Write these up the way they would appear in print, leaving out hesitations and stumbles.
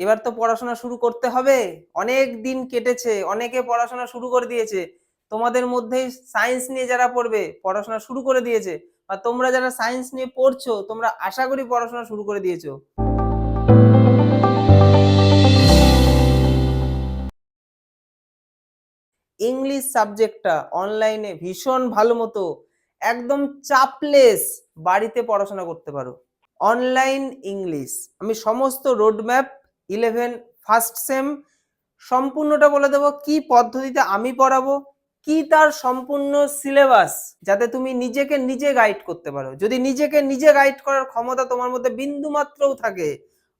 এবার তো পড়াশোনা শুরু করতে হবে। অনেক দিন কেটেছে, অনেকে পড়াশোনা শুরু করে দিয়েছে। তোমাদের মধ্যেই সায়েন্স নিয়ে যারা পড়বে পড়াশোনা শুরু করে দিয়েছে, আর তোমরা যারা সায়েন্স নিয়ে পড়ছো তোমরা আশা করি পড়াশোনা শুরু করে দিয়েছো। ইংলিশ সাবজেক্টটা অনলাইনে ভীষণ ভালো মতো একদম চাপলেস বাড়িতে পড়াশোনা করতে পারো। অনলাইন ইংলিশ আমি সমস্ত রোডম্যাপ 11 ফার্স্ট সেম সম্পূর্ণটা বলে দেবো, কি পদ্ধতিতে আমি পড়াবো, কি তার সম্পূর্ণ সিলেবাস, যাতে তুমি নিজেকে নিজে গাইড করতে পারো। যদি নিজেকে নিজে গাইড করার ক্ষমতা তোমার মধ্যে বিন্দু মাত্রও থাকে,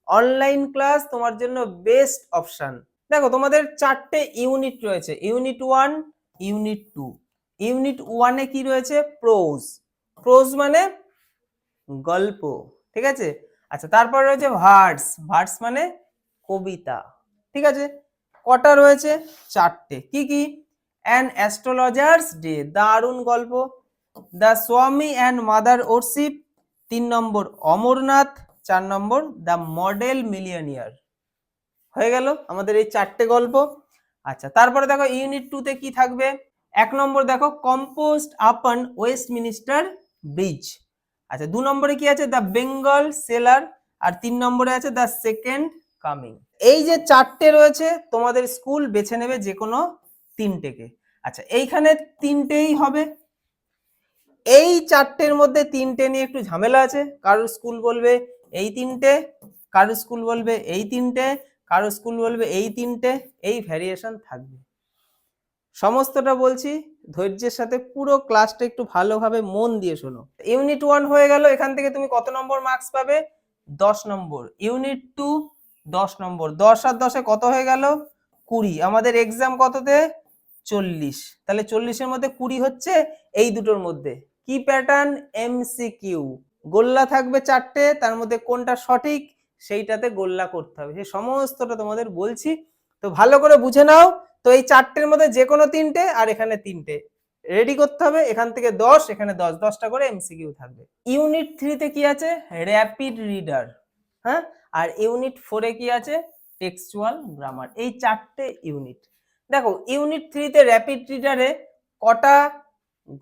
অনলাইন ক্লাস তোমার জন্য বেস্ট অপশন। দেখো তোমাদের 4টে ইউনিট রয়েছে, ইউনিট 1, ইউনিট 2। ইউনিট 1-এ কি রয়েছে? প্রোজ। প্রোজ মানে গল্প, ঠিক আছে। আচ্ছা, তারপর রয়েছে ভার্স। ভার্স মানে কবিতা, ঠিক আছে। কটা রয়েছে? 4টে। কি কি? অ্যান অ্যাস্ট্রোলজার্স ডে, দারুণ গল্প। দ্য স্বামী অ্যান্ড মাদার ওরশিপ, 3 নম্বর অমরনাথ, 4 নম্বর দ্য মডেল মিলিয়নিয়ার। হয়ে গেল আমাদের এই 4টে গল্প। আচ্ছা, তারপরে দেখো ইউনিট 2-তে কি থাকবে। 1 নম্বর দেখো কম্পোস্ট আপন ওয়েস্টমিনিস্টার ব্রিজ। আচ্ছা, 2 নম্বরে কি আছে? The Bengal seller. আর 3 নম্বরে আছে দ্য সেকেন্ড কামিং। এই যে 4টে রয়েছে, তোমাদের স্কুল বেছে নেবে যে কোনো 3টেকে। আচ্ছা, এইখানে 3টেই হবে। এই 4টের মধ্যে 3টে নিয়ে একটু ঝামেলা আছে। কারোর স্কুল বলবে এই 3টে, কারোর স্কুল বলবে এই 3টে, কারোর স্কুল বলবে এই 3টে, এই ভ্যারিয়েশন থাকবে। সমস্তটা বলছি ধৈর্যের সাথে, পুরো ক্লাসটা একটু ভালোভাবে মন দিয়ে শোনো। ইউনিট 1 হয়ে গেল, এখান থেকে তুমি কত নম্বর মার্কস পাবে? 10 নম্বর। ইউনিট 2 10 নম্বর, 10 আর 10-এ কত হয়ে গেল? 20। আমাদের এক্সাম কততে? 40। তাহলে 40-এর মধ্যে 20 হচ্ছে এই দুটোর মধ্যে। কি প্যাটার্ন? এমসিকিউ। গোল্লা থাকবে 4টে, তার মধ্যে কোনটা সঠিক সেইটাতে গোল্লা করতে হবে। সেই সমস্তটা তোমাদের বলছি, তো ভালো করে বুঝে নাও। তো এই 4টের মধ্যে যে কোনো 3টে, আর এখানে 3টে রেডি করতে হবে। এখান থেকে 10, এখানে 10, 10টা করে এমসিকিউ থাকবে। ইউনিট 3-তে কি আছে? Rapid reader. হ্যাঁ, আর ইউনিট 4-এ কি আছে? Textual grammar. এই 4টে ইউনিট। দেখো ইউনিট 3-তে র্যাপিড রিডারে কটা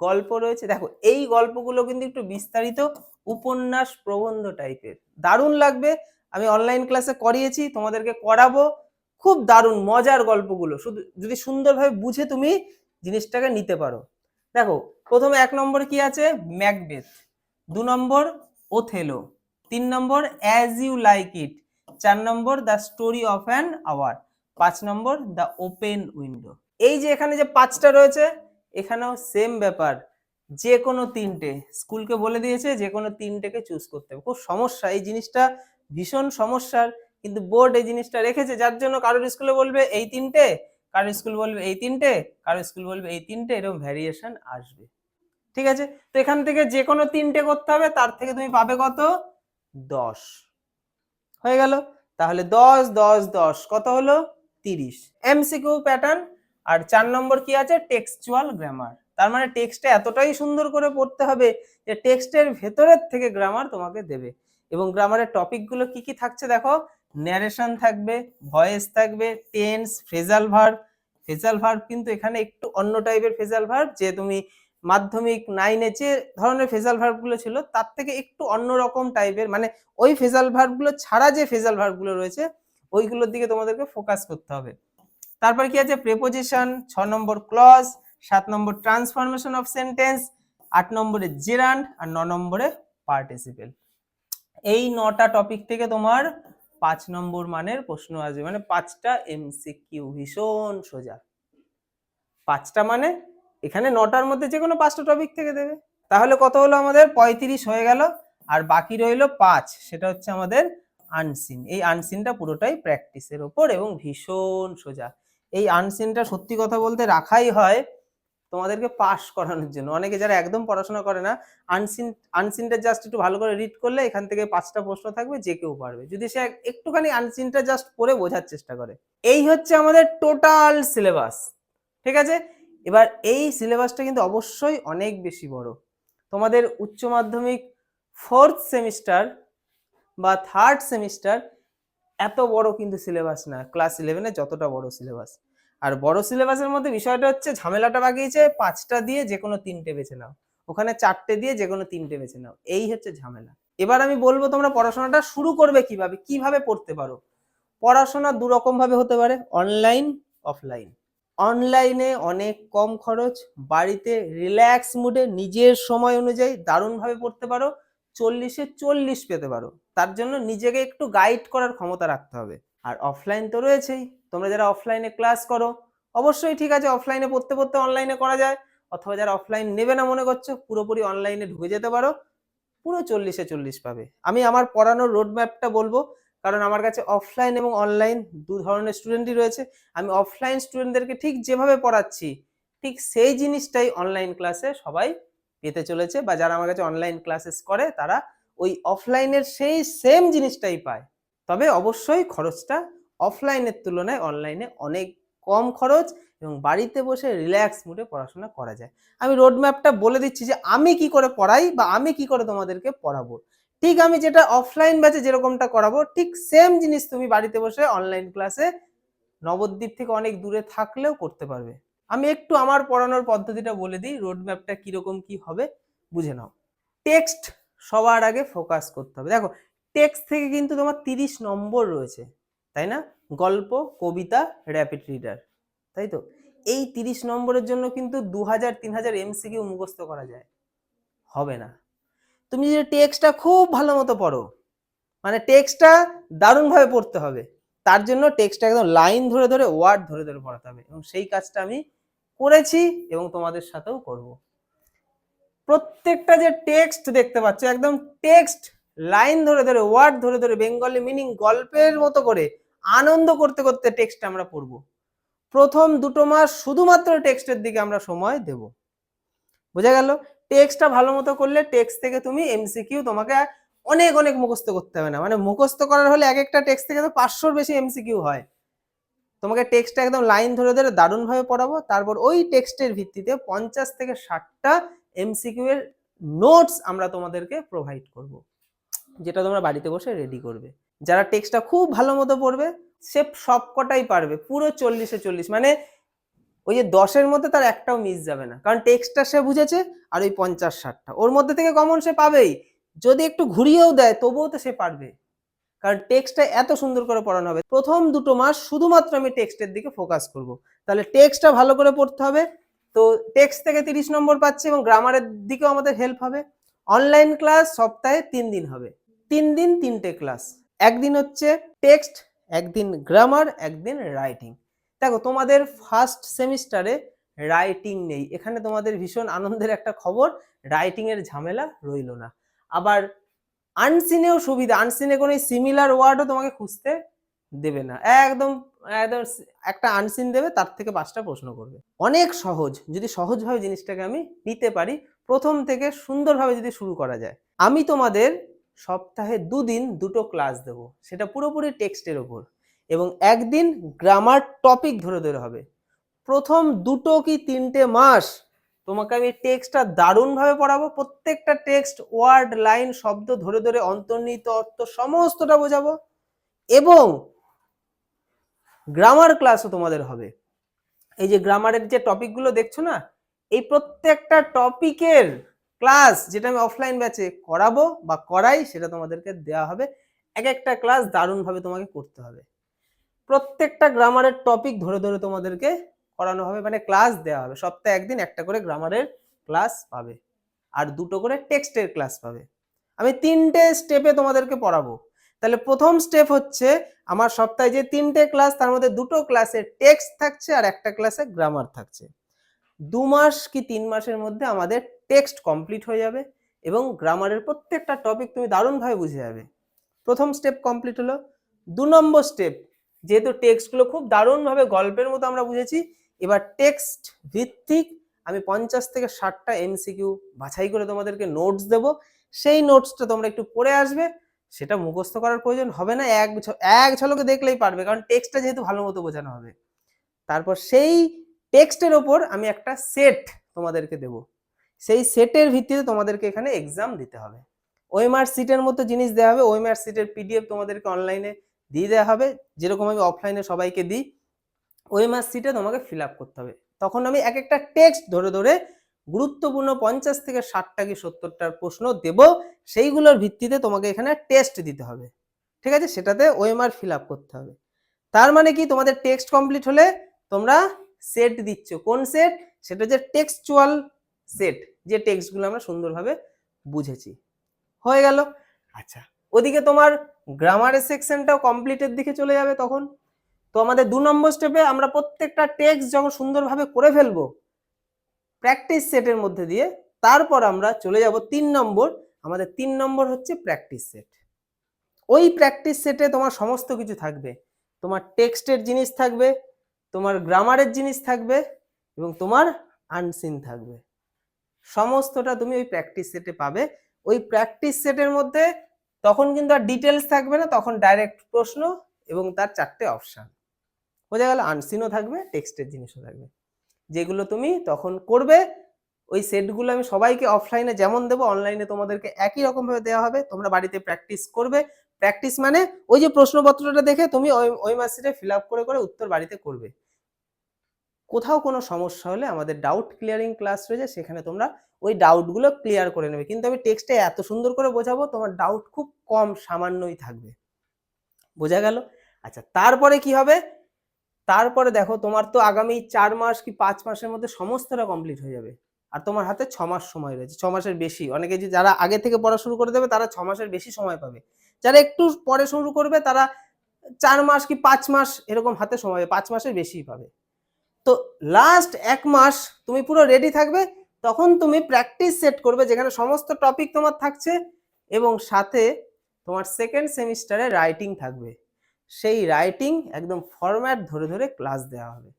গল্প রয়েছে। দেখো এই গল্পগুলো কিন্তু একটু বিস্তারিত উপন্যাস প্রবন্ধ টাইপের, দারুণ লাগবে। আমি অনলাইন ক্লাসে করিয়েছি, তোমাদেরকে করাবো। খুব দারুণ মজার গল্পগুলো, শুধু যদি সুন্দরভাবে বুঝে তুমি জিনিসটাকে নিতে পারো। দেখো প্রথমে 1 নম্বরে কি আছে? ম্যাকবেথ। 2 নম্বর ওথেলো। 3 নম্বর অ্যাজ ইউ লাইক ইট। 4 নম্বর the story of an hour. 5 নম্বর দ্য ওপেন উইন্ডো। এই যে এখানে যে 5টা রয়েছে, এখানেও সেম ব্যাপার, যে কোনো 3টে। স্কুলকে বলে দিয়েছে যে কোনো 3টেকে চুজ করতে হবে। খুব সমস্যা এই জিনিসটা, ভীষণ সমস্যার, কিন্তু বোর্ড এই জিনিসটা রেখেছে, যার জন্য কারোর স্কুলে বলবে এই 3টে, কারোর স্কুল বলবে এই 3টে, কারোর স্কুল বলবে এই 3টে, এরকম ভ্যারিয়েশন আসবে। ঠিক আছে, তো এখান থেকে যে কোনো 3টে করতে হবে, তার থেকে তুমি পাবে কত? 10। হয়ে গেল। তাহলে 10 10 10 কত হলো? 30। MCQ pattern. আর 4 নম্বর কি আছে? Textual grammar. তার মানে টেক্সটে এতটাই সুন্দর করে পড়তে হবে যে টেক্সটের ভেতরের থেকে গ্রামার তোমাকে দেবে। এবং গ্রামারের টপিকগুলো কি কি থাকছে দেখো, ন্যারেশন থাকবে, ভয়েস থাকবে, tense, phrasal verb. Phrasal verb কিন্তু এখানে একটু অন্য টাইপের ফ্রেজাল ভার্ব, যে তুমি মাধ্যমিক 9-এ যে ধরনের ফ্রেজাল ভার্বগুলো ছিল তার থেকে একটু অন্যরকম টাইপের, মানে ওই ফ্রেজাল ভার্বগুলো ছাড়া যে ফ্রেজাল ভার্বগুলো রয়েছে ওইগুলোর দিকে তোমাদেরকে ফোকাস করতে হবে। তারপর কি আছে? প্রেপোজিশন। 6 নম্বর ক্লজ। 7 নম্বর ট্রান্সফরমেশন অফ সেন্টেন্স। 8 নম্বরে জেরান্ড। আর 9 নম্বরে পার্টিসিপেল। এই 9টা টপিক থেকে তোমার 5 নম্বর মানের প্রশ্ন আসবে, মানে 5টা এমসিকিউ। ভীষণ সোজা। 5টা মানে এখানে 9টার মধ্যে যে কোনো 5টা টপিক থেকে দেবে। তাহলে কত হলো? আমাদের 35 হয়ে গেল। আর বাকি রইল 5, সেটা হচ্ছে আমাদের আনসিন। এই আনসিনটা পুরোটাই প্র্যাকটিসের ওপর এবং ভীষণ সোজা। এই আনসিনটা সত্যি কথা বলতে রাখাই হয় তোমাদেরকে পাস করানোর জন্য। অনেকে যারা একদম পড়াশোনা করে না, আনসিনটা জাস্ট একটু ভালো করে রিড করলে এখান থেকে 5টা প্রশ্ন থাকবে, যে কেউ পারবে যদি সে একটুখানি আনসিনটা জাস্ট পড়ে বোঝার চেষ্টা করে। এই হচ্ছে আমাদের টোটাল সিলেবাস, ঠিক আছে। এবার এই সিলেবাসটা কিন্তু অবশ্যই অনেক বেশি বড়। তোমাদের উচ্চ মাধ্যমিক 4th সেমিস্টার বা 3rd সেমিস্টার এত বড় কিন্তু সিলেবাস না, ক্লাস 11-এ যতটা বড় সিলেবাস। আর বড় সিলেবাসের মধ্যে বিষয়টা হচ্ছে ঝামেলাটা বাগিয়েছে 5টা দিয়ে যেকোনো 3টে বেছে নাও, ওখানে 4টে দিয়ে যেকোনো 3টে বেছে নাও, এই হচ্ছে ঝামেলা। এবার আমি বলবো তোমরা পড়াশোনাটা শুরু করবে কিভাবে, কিভাবে পড়তে পারো। পড়াশোনা দু রকম ভাবে হতে পারে, অনলাইন, অফলাইন। অনলাইনে অনেক কম খরচ, বাড়িতে রিল্যাক্স মুডে নিজের সময় অনুযায়ী দারুণভাবে পড়তে পারো, 40-এ 40 পেতে পারো। তার জন্য নিজেকে একটু গাইড করার ক্ষমতা রাখতে হবে। আর অফলাইন তো রয়েছেই, তোমরা যারা অফলাইনে ক্লাস করো অবশ্যই ঠিক আছে, অফলাইনে পড়তে পড়তে অনলাইনে করা যায়, অথবা যারা অফলাইন নেবে না মনে করছো পুরোপুরি অনলাইনে ঢুকে যেতে পারো, পুরো 40-এ 40 পাবে। আমি আমার পড়ানোর রোড ম্যাপটা বলবো, কারণ আমার কাছে অফলাইন এবং অনলাইন দু ধরনের স্টুডেন্টই রয়েছে। আমি অফলাইন স্টুডেন্টদেরকে ঠিক যেভাবে পড়াচ্ছি ঠিক সেই জিনিসটাই অনলাইন ক্লাসে সবাই পেতে চলেছে, বা যারা আমার কাছে অনলাইন ক্লাসেস করে তারা ওই অফলাইনের সেই সেম জিনিসটাই পায়। তবে অবশ্যই খরচটা অফলাইনের তুলনায় অনলাইনে অনেক কম খরচ, এবং বাড়িতে বসে রিল্যাক্স মুডে পড়াশোনা করা যায়। আমি রোড ম্যাপটা বলে দিচ্ছি যে আমি কি করে পড়াই বা আমি কি করে তোমাদেরকে পড়াবো। ঠিক আমি যেটা অফলাইন ব্যাচে যেরকমটা করাবো ঠিক সেম জিনিস তুমি বাড়িতে বসে অনলাইন ক্লাসে নবদ্বীপ থেকে অনেক দূরে থাকলেও করতে পারবে। আমি একটু আমার পড়ানোর পদ্ধতিটা বলে দিই, রোড ম্যাপটা কিরকম কি হবে বুঝে নাও। টেক্সট সবার আগে ফোকাস করতে হবে। দেখো টেক্সট থেকে কিন্তু তোমার 30 নম্বর রয়েছে, তাই না? গল্প, কবিতা, র্যাপিড রিডার, তাই তো? এই 30 নম্বরের জন্য কিন্তু 2000-3000 এমসিকিউ মুখস্থ করা যায়, হবে না। তুমি যদি টেক্সটটা খুব ভালো মতো পড়ো, মানে টেক্সটটা দারুণভাবে পড়তে হবে, তার জন্য টেক্সটটা একদম লাইন ধরে ধরে ওয়ার্ড ধরে ধরে পড়াতে হবে, এবং সেই কাজটা আমি করেছি এবং তোমাদের সাথেও করব। প্রত্যেকটা যে টেক্সট দেখতে পাচ্ছ একদম টেক্সট লাইন ধরে ধরে ওয়ার্ড ধরে ধরে বেঙ্গলি মিনিং গল্পের মতো করে আনন্দ করতে করতে টেক্সট আমরা পড়বো। প্রথম 2 মাস শুধুমাত্র টেক্সটের দিকে আমরা সময় দেব। বোঝা গেল? টেক্সটটা ভালো মতো করলে টেক্সট থেকে তুমি এমসিকিউ তোমাকে অনেক অনেক মুখস্থ করতে হবে না, মানে মুখস্থ করার হলে এক একটা টেক্সট থেকে তো 500-র বেশি এমসিকিউ হয়। তোমাকে টেক্সটটা একদম লাইন ধরে ধরে দারুণভাবে পড়াবো, তারপর ওই টেক্সটের ভিত্তিতে 50 থেকে 60টা এমসিকিউ এর নোটস আমরা তোমাদেরকে প্রোভাইড করব, যেটা তোমরা বাড়িতে বসে রেডি করবে। যারা টেক্সটটা খুব ভালো মতো পড়বে সে সবকটাই পারবে, পুরো 40-এ 40, মানে ওই যে 10-এর মধ্যে তার একটাও মিস যাবে না, কারণ টেক্সটটা সে বুঝেছে। আর ওই 50-60টা ওর মধ্যে থেকে কমন সে পাবেই, যদি একটু ঘুরিয়েও দেয় তবুও তো সে পারবে, কারণ টেক্সটটা এত সুন্দর করে পড়ানো হবে। প্রথম 2 মাস শুধুমাত্র আমি টেক্সটের দিকে ফোকাস করব, তাহলে টেক্সটটা ভালো করে পড়তে হবে। তো টেক্সট থেকে 30 নম্বর পাচ্ছি, এবং গ্রামারের দিকেও আমাদের হেল্প হবে। অনলাইন ক্লাস সপ্তাহে 3 দিন হবে, 3 দিন 3টে ক্লাস। একদিন হচ্ছে টেক্সট, একদিন গ্রামার, একদিন রাইটিং। দেখো তোমাদের ফার্স্ট সেমিস্টারে রাইটিং নেই, এখানে তোমাদের ভীষণ আনন্দের একটা খবর, রাইটিং এর ঝামেলা রইল না। আবার আনসিনেও সুবিধা, আনসিনে কোনো সিমিলার ওয়ার্ডও তোমাকে খুঁজতে দেবে না, একদম একদম একটা আনসিন দেবে, তার থেকে 5টা প্রশ্ন করবে। অনেক সহজ, যদি সহজভাবে জিনিসটাকে আমি নিতে পারি, প্রথম থেকে সুন্দরভাবে যদি শুরু করা যায়। আমি তোমাদের সপ্তাহে 2 দিন 2টো ক্লাস দেবো, সেটা পুরোপুরি টেক্সটের ওপর, এবং একদিন গ্রামার টপিক ধরে ধরে হবে। প্রথম 2 কি 3টে মাস তোমাকে আমি টেক্সটটা দারুণভাবে পড়াবো, প্রত্যেকটা টেক্সট ওয়ার্ড লাইন শব্দ ধরে ধরে অন্তর্নিহিত অর্থ সমস্তটা বোঝাবো, এবং গ্রামার ক্লাসও তোমাদের হবে। এই যে গ্রামারের যে টপিকগুলো দেখছো না, এই প্রত্যেকটা টপিকের ক্লাস যেটা আমি অফলাইন ব্যাচে করাবো বা করাই, সেটা তোমাদেরকে দেওয়া হবে। এক একটা ক্লাস দারুণভাবে তোমাকে করতে হবে, প্রত্যেকটা গ্রামারের টপিক ধরে ধরে তোমাদেরকে করানো হবে, মানে ক্লাস দেওয়া হবে। সপ্তাহে একদিন একটা করে গ্রামারের ক্লাস পাবে, আর 2টো করে টেক্সটের ক্লাস পাবে। আমি 3টে স্টেপে তোমাদেরকে পড়াবো। তাহলে প্রথম স্টেপ হচ্ছে আমার সপ্তাহে যে 3টে ক্লাস, তার মধ্যে 2টো ক্লাসে টেক্সট থাকছে আর একটা ক্লাসে গ্রামার থাকছে। 2 মাস কি 3 মাসের মধ্যে আমাদের টেক্সট কমপ্লিট হয়ে যাবে, এবং গ্রামারের প্রত্যেকটা টপিক তুমি দারুণভাবে বুঝে যাবে। প্রথম স্টেপ কমপ্লিট হলো। 2 নম্বর স্টেপ, যেহেতু টেক্সটগুলো খুব দারুণভাবে গল্পের মতো আমরা বুঝেছি, এবার টেক্সট ভিত্তিক আমি 50 থেকে 60টা এমসিকিউ বাছাই করে তোমাদেরকে নোটস দেব। সেই নোটসটা তোমরা একটু পড়ে আসবে, সেটা মুখস্থ করার প্রয়োজন হবে না, এক ঝলকে দেখলেই পারবে, কারণ টেক্সটটা যেহেতু ভালো মতো বোঝানো হবে। তারপর সেই টেক্সটের ওপর আমি একটা সেট তোমাদেরকে দেব, সেই সেটের ভিত্তিতে তোমাদেরকে এখানে এক্সাম দিতে হবে। ওএমআর সিটের মতো জিনিস দেওয়া হবে, ওএমআর সিটের পিডিএফ তোমাদেরকে অনলাইনে দিয়ে দেওয়া হবে, যেরকম আমি অফলাইনে সবাইকে দিই। ওএমআর শিটে তোমাকে ফিল আপ করতে হবে। তখন আমি এক একটা টেক্সট ধরে ধরে গুরুত্বপূর্ণ 50 থেকে 60টা কি 70টার প্রশ্ন দেব, সেইগুলোর ভিত্তিতে তোমাকে এখানে টেস্ট দিতে হবে। ঠিক আছে, সেটাতে ওএমআর ফিল আপ করতে হবে। তার মানে কি, তোমাদের টেক্সট কমপ্লিট হলে তোমরা সেট দিচ্ছ। কোন সেট? সেটা যে টেক্সচুয়াল সেট, যে টেক্সটগুলো আমরা সুন্দরভাবে বুঝেছি। হয়ে গেল। আচ্ছা, ওদিকে তোমার গ্রামারের সেকশনটাও কমপ্লিটের দিকে চলে যাবে তখন। তো আমাদের 2 নম্বর স্টেপে আমরা প্রত্যেকটা টেক্সট যখন সুন্দরভাবে করে ফেলবো প্র্যাকটিস সেটের মধ্যে দিয়ে, তারপর আমরা চলে যাব 3 নম্বর। আমাদের 3 নম্বর হচ্ছে প্র্যাকটিস সেট। ওই প্র্যাকটিস সেটে তোমার সমস্ত কিছু থাকবে। তোমার টেক্সটের জিনিস থাকবে, তোমার গ্রামারের জিনিস থাকবে, এবং তোমার আনসিন থাকবে। সমস্তটা তুমি ওই প্র্যাকটিস সেটে পাবে। ওই প্র্যাকটিস সেটের মধ্যে তখন কিন্তু আর ডিটেলস থাকবে না, তখন ডাইরেক্ট প্রশ্ন এবং তার 4টে অপশন। বোঝা গেল? আনসিনও থাকবে, টেক্সটের জিনিসও থাকবে, যেগুলো তুমি তখন করবে। ওই সেটগুলো আমি সবাইকে অফলাইনে যেমন দেবো, অনলাইনে তোমাদেরকে একই রকম ভাবে দেওয়া হবে। তোমরা বাড়িতে প্র্যাকটিস করবে। প্র্যাকটিস মানে ওই যে প্রশ্নপত্রটা দেখে তুমি ওই মাসিটে ফিল আপ করে করে উত্তর বাড়িতে করবে। কোথাও কোনো সমস্যা হলে আমাদের ডাউট ক্লিয়ারিং ক্লাস রয়েছে, সেখানে তোমরা ওই ডাউটগুলো ক্লিয়ার করে নেবে। কিন্তু আমি টেক্সটে এত সুন্দর করে বোঝাবো, তোমার ডাউট খুব কম, সামান্যই থাকবে। বোঝা গেল? আচ্ছা, তারপরে কি হবে? তারপরে দেখো, তোমার তো আগামী 4 মাস কি 5 মাসের মধ্যে সমস্তটা কমপ্লিট হয়ে যাবে। আর তোমার হাতে 6 মাস সময় রয়েছে, 6 মাসের বেশি। অনেকে যে যারা আগে থেকে পড়া শুরু করে দেবে তারা 6 মাসের বেশি সময় পাবে। যারা একটু পরে শুরু করবে তারা 4 মাস কি 5 মাস এরকম হাতে সময়, 5 মাসের বেশি পাবে। তো লাস্ট 1 মাস তুমি পুরো রেডি থাকবে। তখন তুমি প্র্যাকটিস সেট করবে, যেখানে সমস্ত টপিক তোমার থাকছে, এবং সাথে তোমার সেকেন্ড সেমিস্টারে রাইটিং থাকবে। সেই রাইটিং একদম ফরম্যাট ধরে ধরে ক্লাস দেওয়া হবে।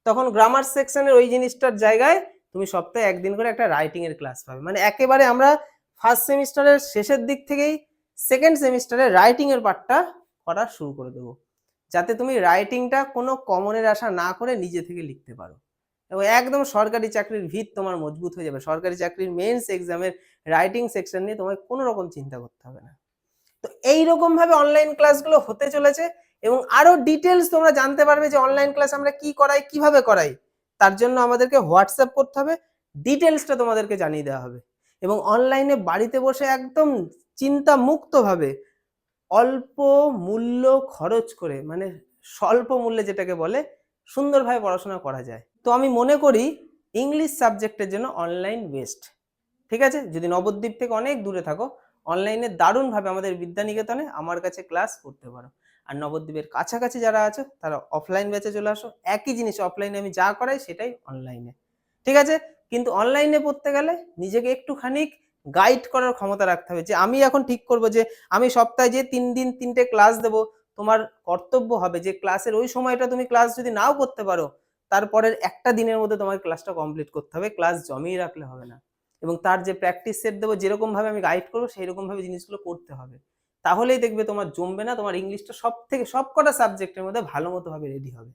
তখন গ্রামার সেকশনের ওই জিনিসটার জায়গায় তুমি সপ্তাহে একদিন করে একটা রাইটিং এর ক্লাস পাবে। মানে একেবারে আমরা ফার্স্ট সেমিস্টারের শেষের দিক থেকেই সেকেন্ড সেমিস্টারে রাইটিং এর পার্টটা করা শুরু করে দেবো, যাতে তুমি রাইটিংটা কোনো কমনের আশা না করে নিজে থেকে লিখতে পারো, এবং একদম সরকারি চাকরির ভিত তোমার মজবুত হয়ে যাবে। সরকারি চাকরির মেন্স এক্সামের রাইটিং সেকশন নিয়ে তোমায় কোনো রকম চিন্তা করতে হবে না। তো এইরকম ভাবে অনলাইন ক্লাসগুলো হতে চলেছে, এবং আরো ডিটেলস তোমরা জানতে পারবে যে অনলাইন ক্লাস আমরা কি করাই, কিভাবে করাই। তার জন্য আমাদেরকে হোয়াটসঅ্যাপ করতে হবে, ডিটেলসটা তোমাদেরকে জানিয়ে দেওয়া হবে। এবং অনলাইনে বাড়িতে বসে একদম চিন্তা মুক্তভাবে অল্প মূল্য খরচ করে, মানে স্বল্প মূল্যে যেটাকে বলে, সুন্দরভাবে পড়াশোনা করা যায়। তো আমি মনে করি ইংলিশ সাবজেক্টের জন্য অনলাইন বেস্ট। ঠিক আছে, যদি নবদ্বীপ থেকে অনেক দূরে থাকো, অনলাইনে দারুণভাবে আমাদের বিদ্যানিকেতনে আমার কাছে ক্লাস করতে পারো। আর নবদ্বীপের কাছাকাছি যারা আছো তারা অফলাইন ব্যাচে চলে আসো। একই জিনিস অফলাইনে আমি যা করাই সেটাই অনলাইনে। ঠিক আছে, কিন্তু অনলাইনে পড়তে গেলে নিজেকে একটুখানি গাইড করার ক্ষমতা রাখতে হবে, যে আমি এখন ঠিক করব যে আমি সপ্তাহে যে 3 দিন 3টে ক্লাস দেব। তোমার কর্তব্য হবে যে ক্লাসের ওই সময়টা তুমি ক্লাস যদি নাও করতে পারো, তারপরের একটা দিনের মধ্যে তোমার ক্লাসটা কমপ্লিট করতে হবে। ক্লাস জমিয়ে রাখলে হবে না, এবং তার যে প্র্যাকটিস সেট দেবো, যেরকম ভাবে আমি গাইড করবো সেই রকম ভাবে জিনিসগুলো করতে হবে। তাহলেই দেখবে তোমার জমবে না, তোমার ইংলিশটা সবকটা সাবজেক্টের মধ্যে ভালো মতো ভাবে রেডি হবে।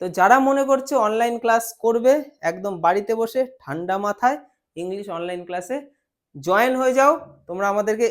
তো যারা মনে করছে অনলাইন ক্লাস করবে, একদম বাড়িতে বসে ঠান্ডা মাথায় ইংলিশ অনলাইন ক্লাসে জয়েন হয়ে যাও। তোমরা আমাদেরকে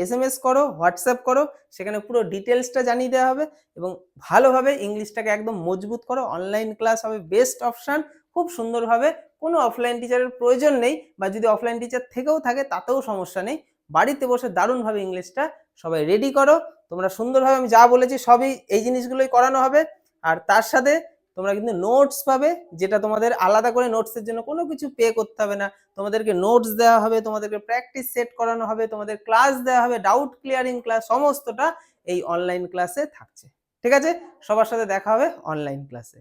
SMS করো, হোয়াটসঅ্যাপ করো, সেখানে পুরো ডিটেলসটা জানিয়ে দেওয়া হবে, এবং ভালোভাবে ইংলিশটাকে একদম মজবুত করো। অনলাইন ক্লাস হবে বেস্ট অপশান, খুব সুন্দরভাবে। কোনো অফলাইন টিচারের প্রয়োজন নেই, বা যদি অফলাইন টিচার থেকেও থাকে তাতেও সমস্যা নেই। বাড়িতে বসে দারুণভাবে ইংলিশটা সবাই রেডি করো। তোমরা সুন্দরভাবে আমি যা বলেছি সবই এই জিনিসগুলোই করানো হবে। আর তার সাথে তোমরা কিন্তু নোটস পাবে, যেটা তোমাদের আলাদা করে নোটসের জন্য কোনো কিছু পে করতে হবে না। তোমাদেরকে নোটস দেওয়া হবে, তোমাদেরকে প্র্যাকটিস সেট করানো হবে, তোমাদের ক্লাস দেওয়া হবে, ডাউট ক্লিয়ারিং ক্লাস, সমস্তটা এই অনলাইন ক্লাসে থাকছে। ঠিক আছে, সবার সাথে দেখা হবে অনলাইন ক্লাসে।